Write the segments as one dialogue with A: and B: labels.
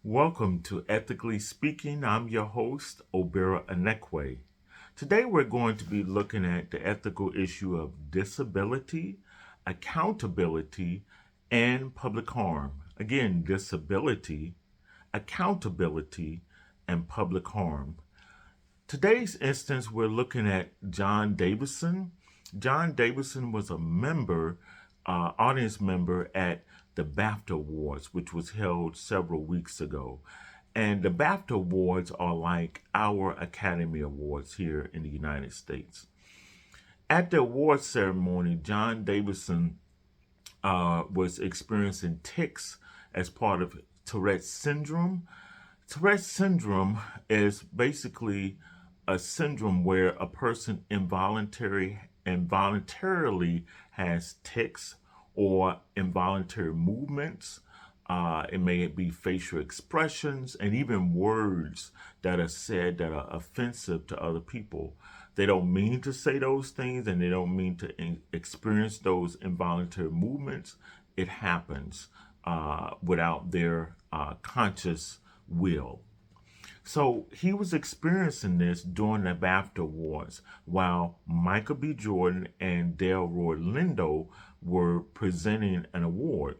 A: Welcome to Ethically Speaking. I'm your host, Obera Anekwe. Today we're going to be looking at the ethical issue of disability, accountability, and public harm. Again, disability, accountability, and public harm. Today's instance, we're looking at John Davison. John Davison was a audience member at the BAFTA Awards, which was held several weeks ago. And the BAFTA Awards are like our Academy Awards here in the United States. At the awards ceremony, John Davison was experiencing tics as part of Tourette's syndrome. Tourette's syndrome is basically a syndrome where a person involuntarily has tics or involuntary movements. It may be facial expressions and even words that are said that are offensive to other people. They don't mean to say those things and they don't mean to experience those involuntary movements. It happens without their conscious will. So he was experiencing this during the BAFTA Awards while Michael B. Jordan and Delroy Lindo were presenting an award.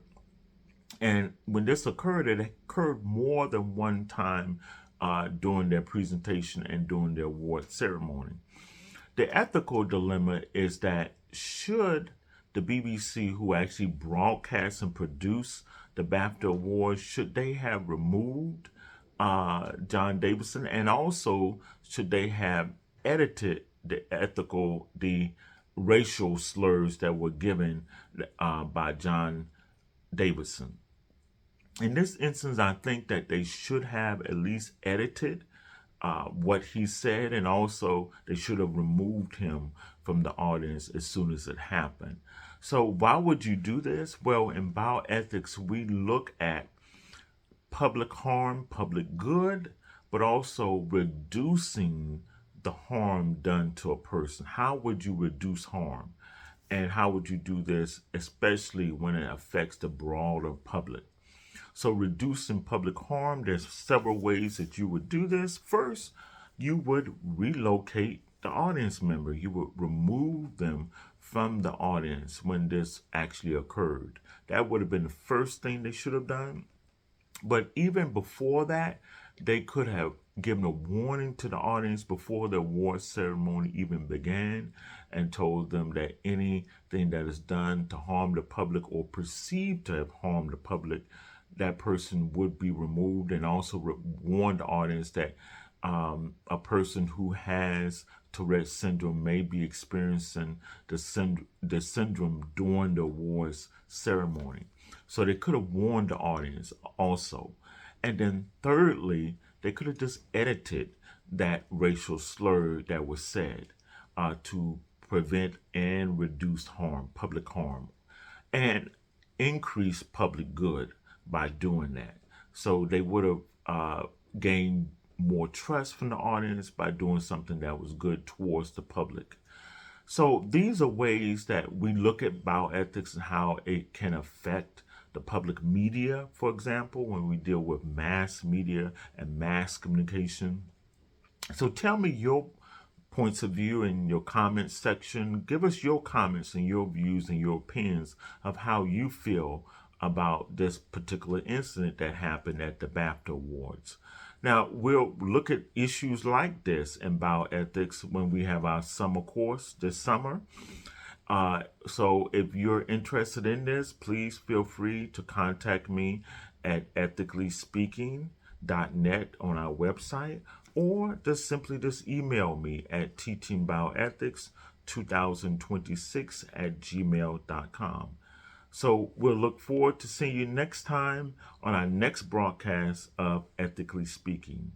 A: And when this occurred, it occurred more than one time during their presentation and during their award ceremony. The ethical dilemma is that should the BBC, who actually broadcast and produce the BAFTA Awards, should they have removed John Davison, and also should they have edited the racial slurs that were given by John Davison? In this instance, I think that they should have at least edited what he said, and also they should have removed him from the audience as soon as it happened. So why would you do this? Well, in bioethics, we look at public harm, public good, but also reducing the harm done to a person. How would you reduce harm? And how would you do this, especially when it affects the broader public? So reducing public harm, there's several ways that you would do this. First, you would relocate the audience member. You would remove them from the audience when this actually occurred. That would have been the first thing they should have done. But even before that, they could have given a warning to the audience before the award ceremony even began and told them that anything that is done to harm the public or perceived to have harmed the public, that person would be removed, and also warn the audience that a person who has Tourette's syndrome may be experiencing the syndrome during the awards ceremony. So they could have warned the audience also. And then thirdly, they could have just edited that racial slur that was said to prevent and reduce harm, public harm, and increase public good by doing that. So they would have gained more trust from the audience by doing something that was good towards the public. So these are ways that we look at bioethics and how it can affect the public media, for example, when we deal with mass media and mass communication. So tell me your points of view in your comments section. Give us your comments and your views and your opinions of how you feel about this particular incident that happened at the BAFTA Awards. Now, we'll look at issues like this in bioethics when we have our summer course this summer. So if you're interested in this, please feel free to contact me at ethicallyspeaking.net on our website, or just email me at teachingbioethics2026@gmail.com. So we'll look forward to seeing you next time on our next broadcast of Ethically Speaking.